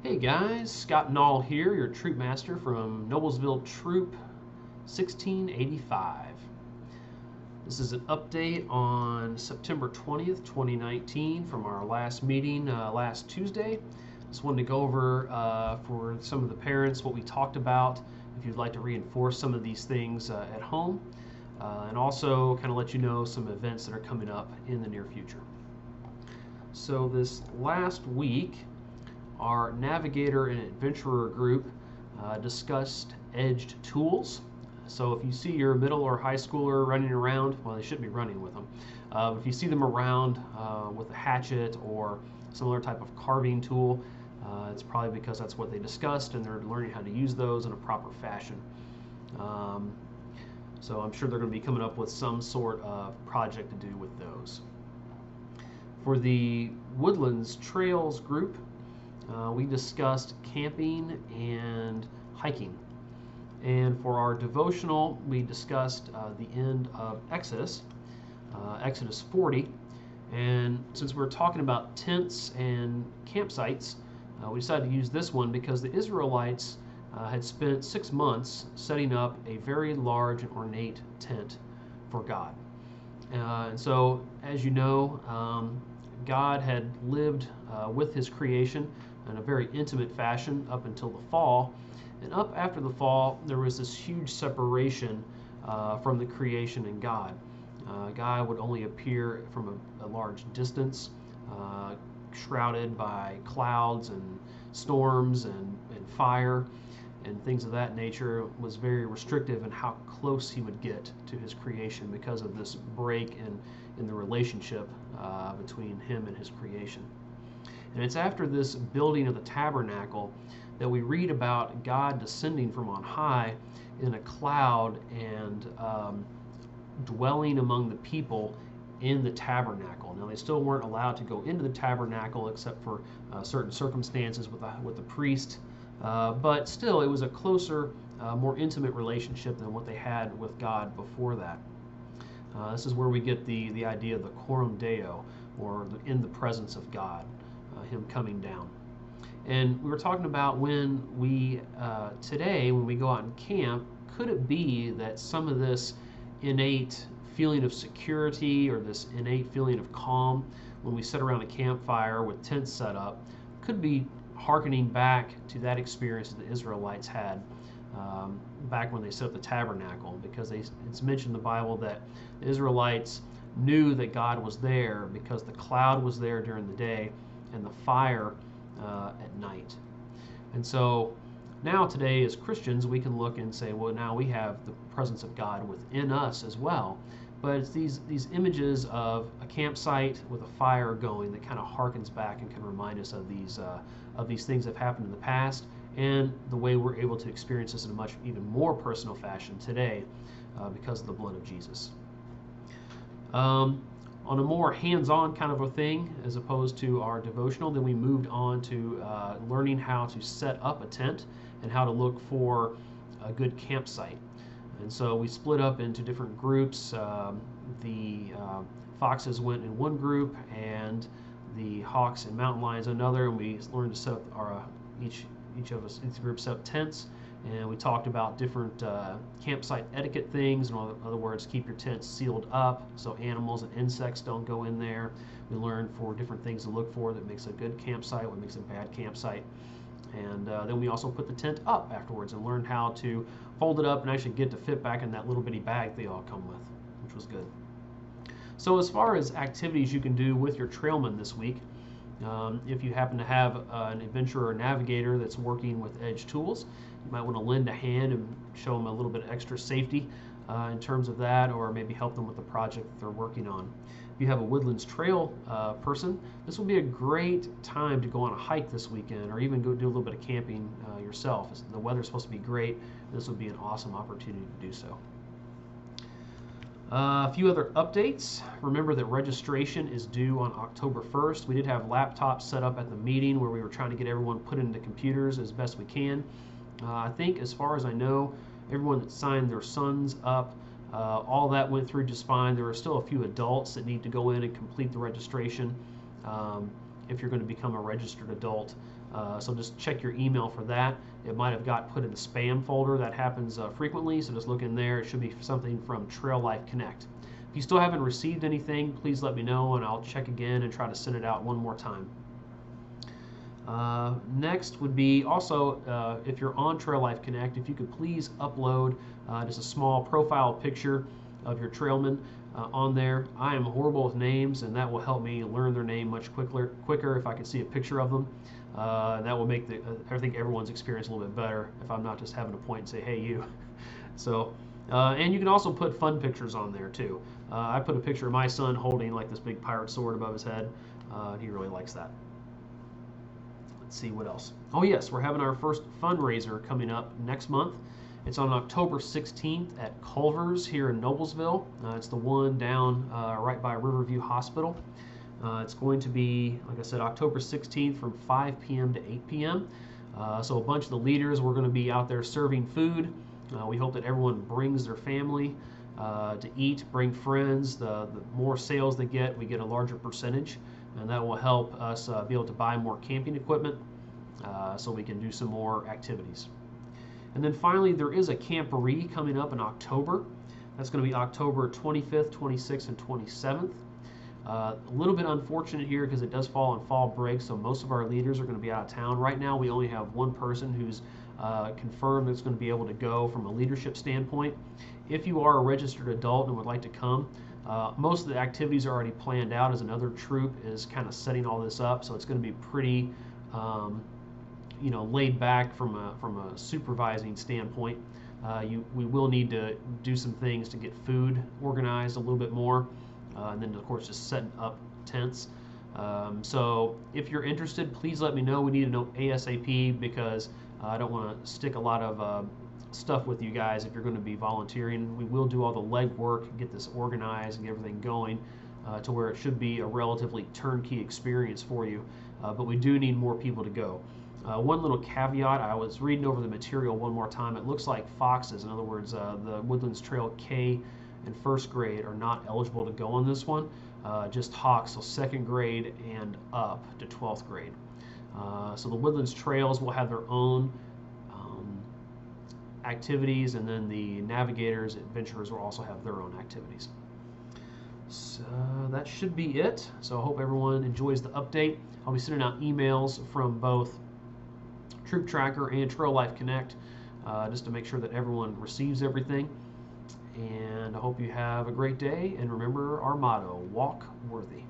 Hey guys, Scott Nall here, your troop master from Noblesville Troop 1685. This is an update on September 20th, 2019 from our last meeting last Tuesday. Just wanted to go over for some of the parents what we talked about, if you'd like to reinforce some of these things at home, and also kind of let you know some events that are coming up in the near future. So this last week, our navigator and adventurer group discussed edged tools. So if you see your middle or high schooler running around, well, they shouldn't be running with them. If you see them around with a hatchet or some other type of carving tool, it's probably because that's what they discussed and they're learning how to use those in a proper fashion. So I'm sure they're going to be coming up with some sort of project to do with those. For the Woodlands Trails group, we discussed camping and hiking. And for our devotional, we discussed the end of Exodus, Exodus 40. And since we're talking about tents and campsites, we decided to use this one because the Israelites had spent 6 months setting up a very large and ornate tent for God. And so, as you know, God had lived with his creation in a very intimate fashion up until the fall. And up after the fall, there was this huge separation from the creation and God. God would only appear from a large distance, shrouded by clouds and storms and fire and things of that nature. Was very restrictive in how close he would get to his creation because of this break in the relationship between him and his creation. And it's after this building of the tabernacle that we read about God descending from on high in a cloud and dwelling among the people in the tabernacle. Now, they still weren't allowed to go into the tabernacle except for certain circumstances with the priest, but still it was a closer, more intimate relationship than what they had with God before that. This is where we get the idea of the coram deo, or in the presence of God, him coming down. And we were talking about when we today, when we go out and camp, could it be that some of this innate feeling of security or this innate feeling of calm when we sit around a campfire with tents set up could be hearkening back to that experience that the Israelites had back when they set up the tabernacle? Because it's mentioned in the Bible that the Israelites knew that God was there because the cloud was there during the day and the fire at night. And so now today as Christians we can look and say, well, now we have the presence of God within us as well. But it's these images of a campsite with a fire going that kind of harkens back and can remind us of these things that have happened in the past, and the way we're able to experience this in a much even more personal fashion today because of the blood of Jesus. On a more hands-on kind of a thing, as opposed to our devotional, then we moved on to learning how to set up a tent and how to look for a good campsite. And so we split up into different groups. The foxes went in one group, and the hawks and mountain lions another. And we learned to set up each group set up tents. And we talked about different campsite etiquette things. In other words, keep your tent sealed up so animals and insects don't go in there. We learned for different things to look for that makes a good campsite, what makes a bad campsite. And then we also put the tent up afterwards and learned how to fold it up and actually get to fit back in that little bitty bag they all come with, which was good. So as far as activities you can do with your trailmen this week, if you happen to have an adventurer or navigator that's working with edge tools, you might want to lend a hand and show them a little bit of extra safety in terms of that, or maybe help them with the project that they're working on. If you have a Woodlands Trail person, this will be a great time to go on a hike this weekend, or even go do a little bit of camping yourself. The weather's supposed to be great. This would be an awesome opportunity to do so. A few other updates. Remember that registration is due on October 1st. We did have laptops set up at the meeting where we were trying to get everyone put into computers as best we can. I think, as far as I know, everyone that signed their sons up, all that went through just fine. There are still a few adults that need to go in and complete the registration. if you're going to become a registered adult. So just check your email for that. It might have got put in the spam folder. That happens frequently, so just look in there. It should be something from Trail Life Connect. If you still haven't received anything, please let me know, and I'll check again and try to send it out one more time. Next would be also, if you're on Trail Life Connect, if you could please upload just a small profile picture of your trailman on there. I am horrible with names, and that will help me learn their name much quicker if I can see a picture of them. That will make I think everyone's experience a little bit better if I'm not just having to point and say, hey, you. So, and you can also put fun pictures on there too. I put a picture of my son holding like this big pirate sword above his head. He really likes that. Let's see what else. Oh yes, we're having our first fundraiser coming up next month. It's on October 16th at Culver's here in Noblesville. It's the one down right by Riverview Hospital. It's going to be, like I said, October 16th from 5 p.m. to 8 p.m. So a bunch of the leaders, we're going to be out there serving food. We hope that everyone brings their family to eat, bring friends. The more sales they get, we get a larger percentage, and that will help us be able to buy more camping equipment so we can do some more activities. And then finally, there is a camporee coming up in October. That's going to be October 25th, 26th, and 27th. A little bit unfortunate here because it does fall on fall break, so most of our leaders are going to be out of town. Right now, we only have one person who's confirmed that's going to be able to go from a leadership standpoint. If you are a registered adult and would like to come, most of the activities are already planned out, as another troop is kind of setting all this up, so it's going to be pretty laid back from a supervising standpoint. We will need to do some things to get food organized a little bit more, and then of course just setting up tents. So if you're interested, please let me know. We need to know ASAP because I don't want to stick a lot of stuff with you guys if you're going to be volunteering. We will do all the legwork, get this organized and get everything going to where it should be a relatively turnkey experience for you, but we do need more people to go. One little caveat, I was reading over the material one more time. It looks like foxes, in other words, the Woodlands Trail K and first grade are not eligible to go on this one, just hawks, so second grade and up to 12th grade. So the Woodlands Trails will have their own activities, and then the navigators, adventurers will also have their own activities. So that should be it. So I hope everyone enjoys the update. I'll be sending out emails from both Troop Tracker and Trail Life Connect just to make sure that everyone receives everything. And I hope you have a great day, and remember our motto, walk worthy.